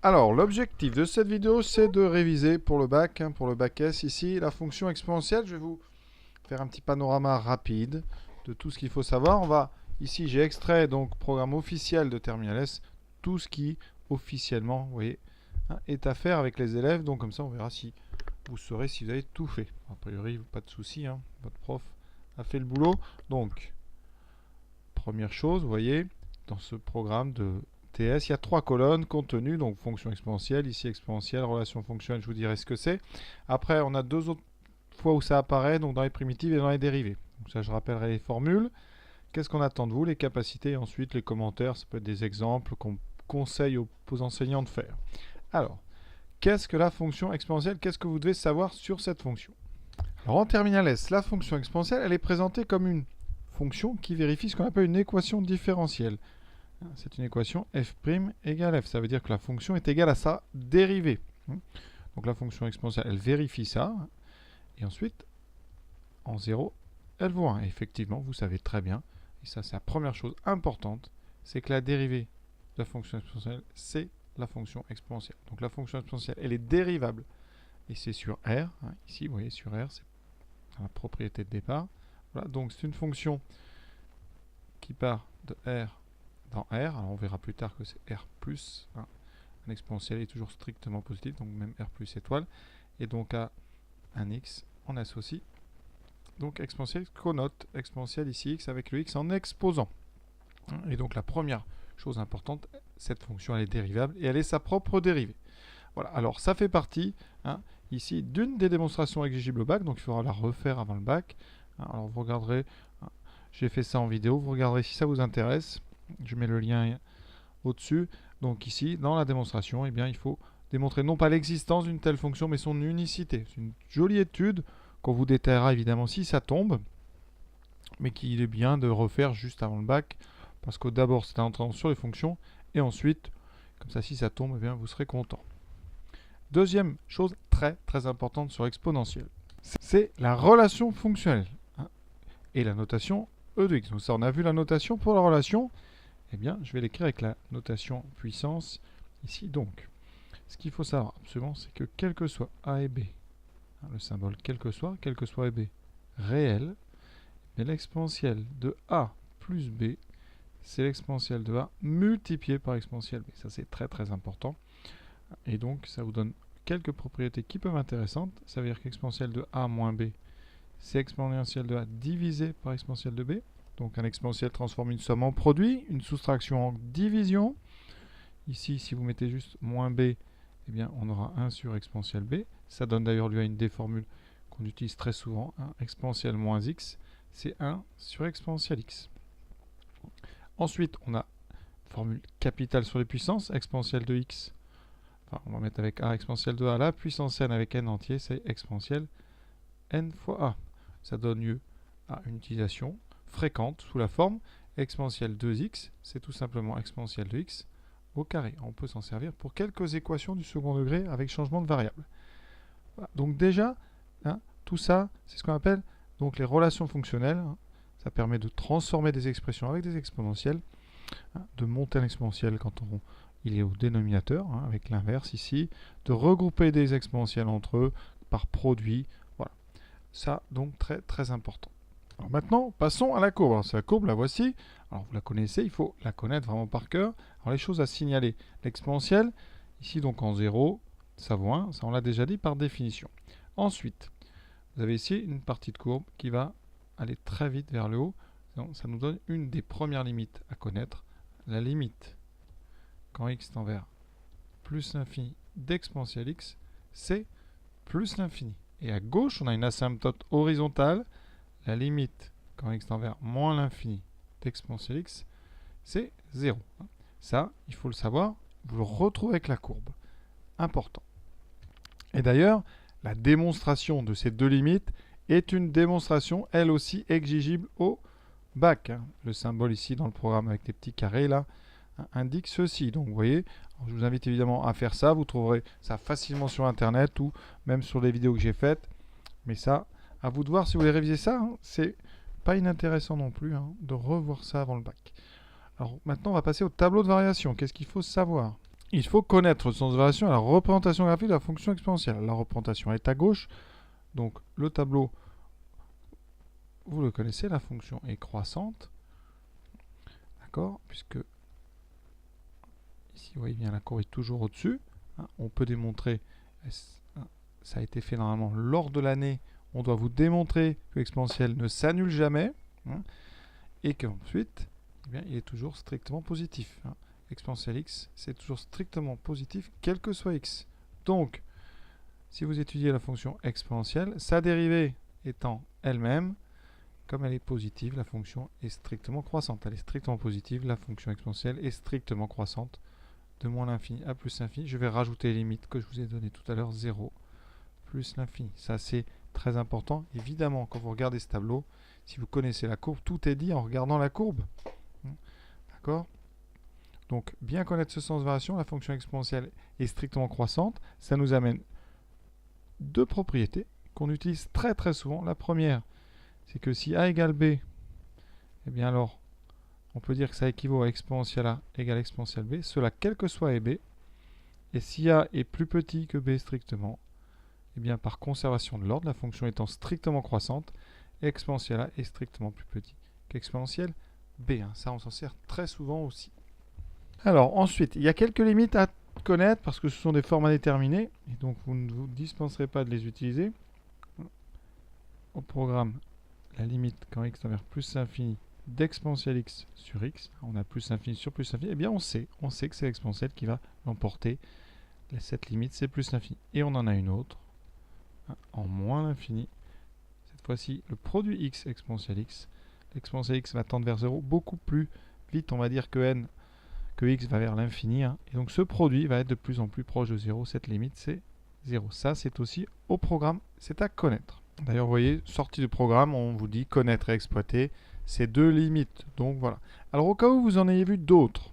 Alors, l'objectif de cette vidéo, c'est de réviser pour le bac, pour le bac S ici, la fonction exponentielle. Je vais vous faire un petit panorama rapide de tout ce qu'il faut savoir. Ici, j'ai extrait donc programme officiel de Terminal S, tout ce qui officiellement, vous voyez, est à faire avec les élèves. Donc comme ça, on verra si vous saurez si vous avez tout fait. A priori, pas de souci, votre prof a fait le boulot. Donc, première chose, vous voyez, dans ce programme de TS, il y a 3 colonnes, contenu, donc fonction exponentielle, ici exponentielle, relation fonctionnelle, je vous dirai ce que c'est. Après, on a 2 autres fois où ça apparaît, donc dans les primitives et dans les dérivées. Donc ça, je rappellerai les formules. Qu'est-ce qu'on attend de vous? Les capacités, et ensuite les commentaires, ça peut être des exemples qu'on conseille aux enseignants de faire. Alors, qu'est-ce que la fonction exponentielle? Qu'est-ce que vous devez savoir sur cette fonction? Alors en terminal S, la fonction exponentielle, elle est présentée comme une fonction qui vérifie ce qu'on appelle une équation différentielle. C'est une équation f' égale f. Ça veut dire que la fonction est égale à sa dérivée. Donc la fonction exponentielle, elle vérifie ça. Et ensuite, en 0, elle vaut 1. Et effectivement, vous savez très bien, et ça c'est la première chose importante, c'est que la dérivée de la fonction exponentielle, c'est la fonction exponentielle. Donc la fonction exponentielle, elle est dérivable. Et c'est sur R. Ici, vous voyez, sur R, c'est la propriété de départ. Voilà, donc c'est une fonction qui part de R dans R. Alors on verra plus tard que c'est R plus. Un exponentiel est toujours strictement positif, donc même R plus étoile. Et donc à un X, on associe donc exponentiel connote exponentiel ici X avec le X en exposant. Et donc la première chose importante, cette fonction elle est dérivable et elle est sa propre dérivée. Voilà, alors ça fait partie ici d'une des démonstrations exigibles au bac, donc il faudra la refaire avant le bac. Alors vous regarderez, j'ai fait ça en vidéo, vous regarderez si ça vous intéresse. Je mets le lien au-dessus. Donc ici, dans la démonstration, eh bien, il faut démontrer non pas l'existence d'une telle fonction, mais son unicité. C'est une jolie étude qu'on vous détaillera évidemment si ça tombe, mais qu'il est bien de refaire juste avant le bac, parce que d'abord c'est un entraînement sur les fonctions, et ensuite, comme ça si ça tombe, eh bien, vous serez content. Deuxième chose très très importante sur l'exponentielle, c'est la relation fonctionnelle et la notation E de x. Donc ça, on a vu la notation pour la relation. Eh bien, je vais l'écrire avec la notation puissance ici. Donc, ce qu'il faut savoir absolument, c'est que quel que soit A et B, le symbole quel que soit A et B réel, l'exponentielle de A plus B, c'est l'exponentielle de A multiplié par l'exponentielle B. Ça, c'est très très important. Et donc, ça vous donne quelques propriétés qui peuvent être intéressantes. Ça veut dire qu'exponentielle de A moins B, c'est exponentielle de A divisé par exponentielle de B. Donc un exponentiel transforme une somme en produit, une soustraction en division. Ici, si vous mettez juste moins b, eh bien, on aura 1 sur exponentielle b. Ça donne d'ailleurs lieu à une des formules qu'on utilise très souvent. Exponentielle moins x, c'est 1 sur exponentielle x. Ensuite, on a formule capitale sur les puissances, exponentielle de x. Enfin, on va mettre avec a exponentielle de a. La puissance n avec n entier, c'est exponentielle n fois a. Ça donne lieu à une utilisation fréquente sous la forme exponentielle 2x, c'est tout simplement exponentielle de x au carré. On peut s'en servir pour quelques équations du second degré avec changement de variable. Voilà. Donc déjà, tout ça, c'est ce qu'on appelle donc les relations fonctionnelles. Ça permet de transformer des expressions avec des exponentielles, de monter un exponentiel quand il est au dénominateur, avec l'inverse ici, de regrouper des exponentiels entre eux par produit. Voilà. Ça, donc, très très important. Alors maintenant, passons à la courbe. Alors, c'est la courbe, la voici. Alors, vous la connaissez, il faut la connaître vraiment par cœur. Alors, les choses à signaler. L'exponentielle, ici, donc en 0, ça vaut 1. Ça, on l'a déjà dit par définition. Ensuite, vous avez ici une partie de courbe qui va aller très vite vers le haut. Donc, ça nous donne une des premières limites à connaître. La limite, quand x tend vers plus l'infini d'exponentielle x, c'est plus l'infini. Et à gauche, on a une asymptote horizontale. La limite, quand x tend vers moins l'infini d'exponentielle x, c'est 0. Ça, il faut le savoir, vous le retrouvez avec la courbe. Important. Et d'ailleurs, la démonstration de ces deux limites est une démonstration, elle aussi, exigible au bac. Le symbole ici dans le programme avec les petits carrés là indique ceci. Donc vous voyez, je vous invite évidemment à faire ça. Vous trouverez ça facilement sur internet ou même sur les vidéos que j'ai faites. Mais ça, à vous de voir si vous voulez réviser ça. C'est pas inintéressant non plus de revoir ça avant le bac. Alors maintenant, on va passer au tableau de variation. Qu'est-ce qu'il faut savoir? il faut connaître le sens de variation et la représentation graphique de la fonction exponentielle. La représentation est à gauche. Donc le tableau, vous le connaissez, la fonction est croissante. D'accord? Puisque ici, vous voyez bien, la courbe est toujours au-dessus. On peut démontrer, ça a été fait normalement lors de l'année, on doit vous démontrer que l'exponentielle ne s'annule jamais, et qu'ensuite, eh bien, il est toujours strictement positif. L'exponentielle x, c'est toujours strictement positif, quel que soit x. Donc, si vous étudiez la fonction exponentielle, sa dérivée étant elle-même, comme elle est positive, la fonction est strictement croissante. Elle est strictement positive, la fonction exponentielle est strictement croissante, de moins l'infini à plus l'infini. Je vais rajouter les limites que je vous ai données tout à l'heure, 0 plus l'infini. Ça, c'est très important. Évidemment, quand vous regardez ce tableau, si vous connaissez la courbe, tout est dit en regardant la courbe. D'accord? Donc, bien connaître ce sens de variation, la fonction exponentielle est strictement croissante. Ça nous amène deux propriétés qu'on utilise très très souvent. La première, c'est que si a égale b, eh bien alors, on peut dire que ça équivaut à exponentielle a égale exponentielle b, cela quel que soit b. Et si a est plus petit que b strictement, eh bien par conservation de l'ordre, la fonction étant strictement croissante, exponentielle a est strictement plus petit qu'exponentielle b. Ça, on s'en sert très souvent aussi. Alors ensuite, il y a quelques limites à connaître parce que ce sont des formes indéterminées et donc vous ne vous dispenserez pas de les utiliser. Au programme, la limite quand x tend vers plus l'infini d'exponentielle x sur x, on a plus l'infini sur plus l'infini, eh bien on sait que c'est l'exponentielle qui va l'emporter. Cette limite, c'est plus l'infini. Et on en a une autre, en moins l'infini. Cette fois-ci, le produit x exponentielle x. L'exponentielle x va tendre vers 0 beaucoup plus vite, on va dire, que x va vers l'infini. Et donc ce produit va être de plus en plus proche de 0. Cette limite, c'est 0. Ça, c'est aussi au programme. C'est à connaître. D'ailleurs, vous voyez, sortie du programme, on vous dit connaître et exploiter ces deux limites. Donc voilà. Alors au cas où vous en ayez vu d'autres,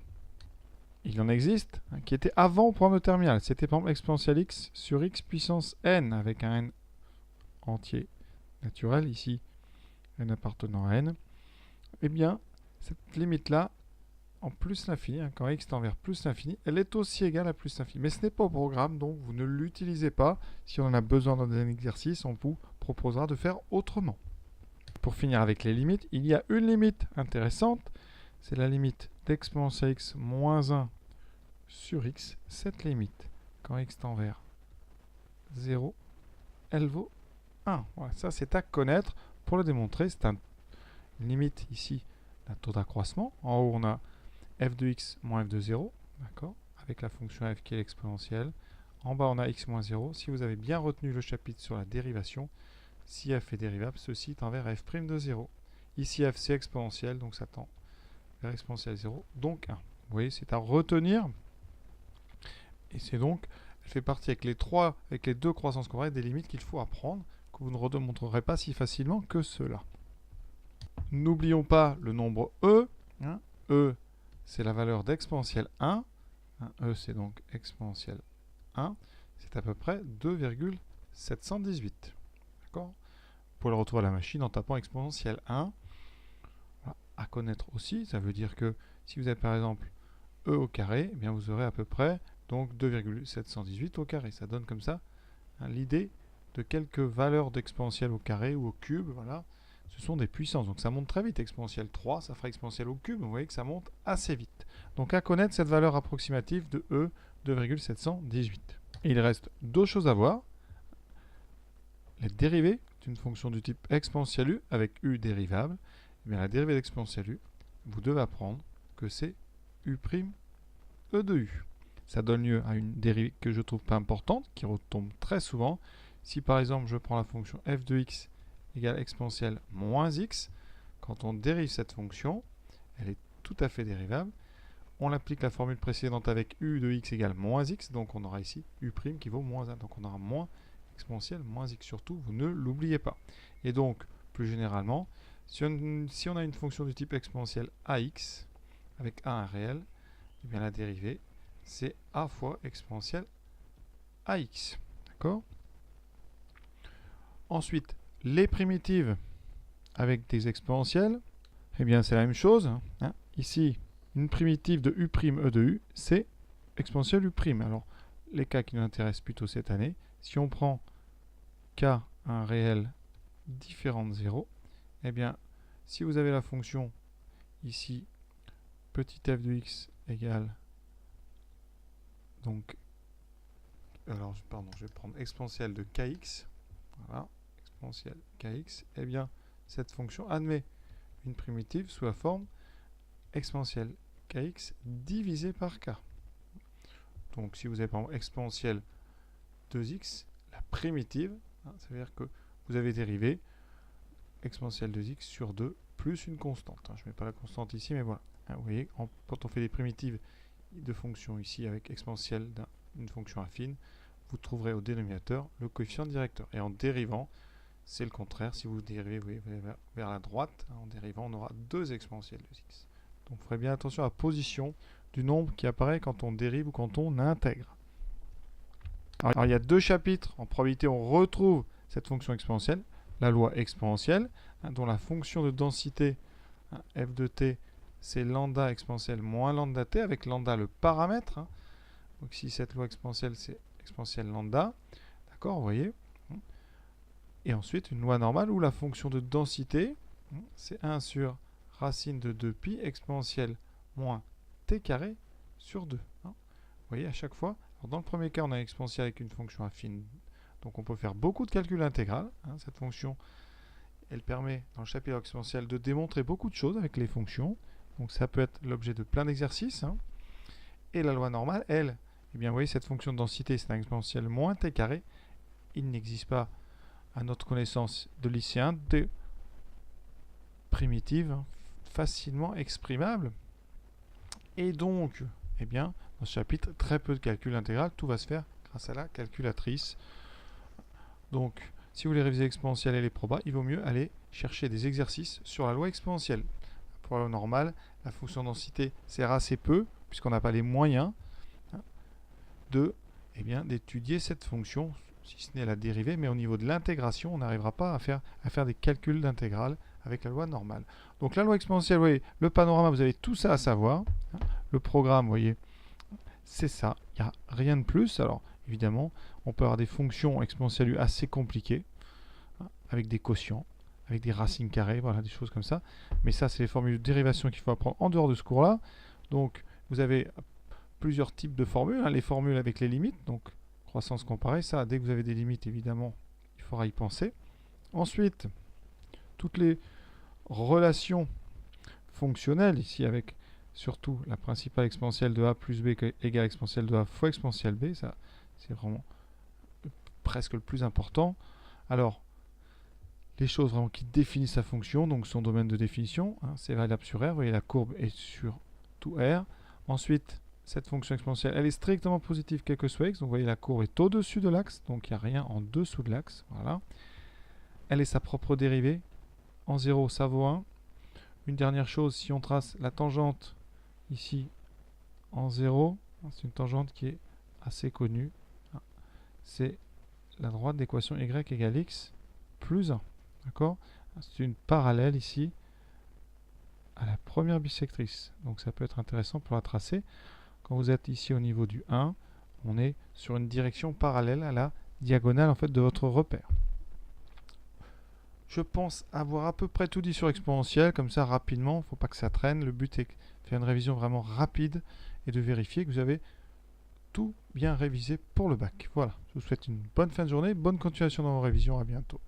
il en existe qui étaient avant au programme de terminal. C'était par exemple exponentielle x sur x puissance n avec un n entier naturel, ici n appartenant à n. Eh bien, cette limite-là, en plus l'infini, quand x tend vers plus l'infini, elle est aussi égale à plus l'infini. Mais ce n'est pas au programme, donc vous ne l'utilisez pas. Si on en a besoin dans un exercice, on vous proposera de faire autrement. Pour finir avec les limites, il y a une limite intéressante, c'est la limite d'exponentielle x moins 1 sur x. Cette limite, quand x tend vers 0, elle vaut 1. Voilà, ça c'est à connaître. Pour le démontrer, c'est une limite ici d'un taux d'accroissement. En haut, on a f de x moins f de 0, d'accord, avec la fonction f qui est l'exponentielle. En bas, on a x moins 0. Si vous avez bien retenu le chapitre sur la dérivation, si f est dérivable, ceci tend vers f' de 0. Ici, f c'est exponentielle, donc ça tend vers exponentielle 0, donc 1. Vous voyez, c'est à retenir. Et c'est donc, elle fait partie avec les deux croissances convexe des limites qu'il faut apprendre, que vous ne remontrerez pas si facilement que cela. N'oublions pas le nombre e. E, c'est la valeur d'exponentielle 1. E, c'est donc exponentielle 1. C'est à peu près 2,718. D'accord ? Vous pouvez le retrouver à la machine en tapant exponentielle 1. Voilà. À connaître aussi, ça veut dire que si vous avez par exemple e au carré, eh bien vous aurez à peu près donc 2,718 au carré. Ça donne comme ça l'idée de quelques valeurs d'exponentielle au carré ou au cube. Voilà. Ce sont des puissances. Donc ça monte très vite. Exponentielle 3, ça fera exponentielle au cube. Vous voyez que ça monte assez vite. Donc à connaître cette valeur approximative de E 2,718. Et il reste deux choses à voir. Les dérivées d'une fonction du type exponentielle u avec u dérivable. Eh bien, la dérivée d'exponentielle u, vous devez apprendre que c'est u' e de u. Ça donne lieu à une dérivée que je trouve pas importante, qui retombe très souvent. Si par exemple je prends la fonction f de x égale exponentielle moins x, quand on dérive cette fonction, elle est tout à fait dérivable. On applique la formule précédente avec u de x égale moins x, donc on aura ici u' qui vaut moins 1. Donc on aura moins exponentielle moins x surtout, vous ne l'oubliez pas. Et donc, plus généralement, si on a une fonction du type exponentielle ax, avec a un réel, eh bien la dérivée, c'est a fois exponentielle ax. D'accord ? Ensuite, les primitives avec des exponentielles, eh bien c'est la même chose. Ici, une primitive de u' e de u, c'est exponentielle U'. Alors, les cas qui nous intéressent plutôt cette année, si on prend K un réel différent de 0, eh bien, si vous avez la fonction ici, petit f de x égale, donc, alors, pardon, je vais prendre exponentielle de kx, voilà, exponentielle kx, eh bien, cette fonction admet une primitive sous la forme exponentielle kx divisé par k. Donc, si vous avez par exemple exponentielle 2x, la primitive, hein, ça veut dire que vous avez dérivé exponentielle 2x sur 2 plus une constante. Hein. Je ne mets pas la constante ici, mais voilà. Hein, vous voyez, quand on fait des primitives de fonctions ici avec exponentielle d'une fonction affine, vous trouverez au dénominateur le coefficient directeur. Et en dérivant, c'est le contraire. Si vous dérivez, vous voyez, vers la droite, hein, en dérivant, on aura 2 exponentielles de x. Donc, vous ferez bien attention à la position du nombre qui apparaît quand on dérive ou quand on intègre. Alors, il y a 2 chapitres. En probabilité, on retrouve cette fonction exponentielle, la loi exponentielle, hein, dont la fonction de densité, hein, f de t, c'est lambda exponentielle moins lambda t, avec lambda le paramètre. Hein. Donc, si cette loi exponentielle, c'est exponentielle lambda, d'accord, vous voyez. Et ensuite, une loi normale où la fonction de densité, c'est 1 sur racine de 2pi exponentielle moins t carré sur 2. Hein. Vous voyez, à chaque fois, alors dans le premier cas, on a une exponentielle avec une fonction affine. Donc on peut faire beaucoup de calculs intégrales. Hein. Cette fonction, elle permet, dans le chapitre exponentiel, de démontrer beaucoup de choses avec les fonctions. Donc ça peut être l'objet de plein d'exercices. Hein. Et la loi normale, elle, eh bien, vous voyez, cette fonction de densité, c'est un exponentielle moins t carré. Il n'existe pas, à notre connaissance de lycéen, de primitives facilement exprimables. Et donc, eh bien, dans ce chapitre, très peu de calcul intégral, tout va se faire grâce à la calculatrice. Donc, si vous voulez réviser l'exponentielle et les probas, il vaut mieux aller chercher des exercices sur la loi exponentielle. Pour la loi normale, la fonction densité sert assez peu, puisqu'on n'a pas les moyens d'étudier cette fonction, si ce n'est la dérivée, mais au niveau de l'intégration, on n'arrivera pas à faire des calculs d'intégrale avec la loi normale. Donc la loi exponentielle, vous voyez, le panorama, vous avez tout ça à savoir. Le programme, vous voyez, c'est ça. Il n'y a rien de plus. Alors, évidemment, on peut avoir des fonctions exponentielles U assez compliquées, avec des quotients, avec des racines carrées, voilà, des choses comme ça. Mais ça, c'est les formules de dérivation qu'il faut apprendre en dehors de ce cours-là. Donc, vous avez plusieurs types de formules. Hein, les formules avec les limites, donc croissance comparée, ça, dès que vous avez des limites, évidemment, il faudra y penser. Ensuite, toutes les relations fonctionnelles, ici avec surtout la principale exponentielle de a plus b égale exponentielle de a fois exponentielle b, ça c'est vraiment presque le plus important. Alors, les choses vraiment qui définissent sa fonction, donc son domaine de définition, hein, c'est variable sur r, vous voyez la courbe est sur tout r. Ensuite, cette fonction exponentielle, elle est strictement positive quel que soit x, donc vous voyez la courbe est au-dessus de l'axe, donc il n'y a rien en dessous de l'axe, voilà. Elle est sa propre dérivée, en 0 ça vaut 1. Une dernière chose, si on trace la tangente ici en 0, c'est une tangente qui est assez connue, c'est la droite d'équation y égale x plus 1. D'accord? C'est une parallèle ici à la première bisectrice. Donc ça peut être intéressant pour la tracer. Quand vous êtes ici au niveau du 1, on est sur une direction parallèle à la diagonale en fait de votre repère. Je pense avoir à peu près tout dit sur exponentielle, comme ça rapidement, il ne faut pas que ça traîne. Le but est de faire une révision vraiment rapide et de vérifier que vous avez tout bien révisé pour le bac. Voilà, je vous souhaite une bonne fin de journée, bonne continuation dans vos révisions, à bientôt.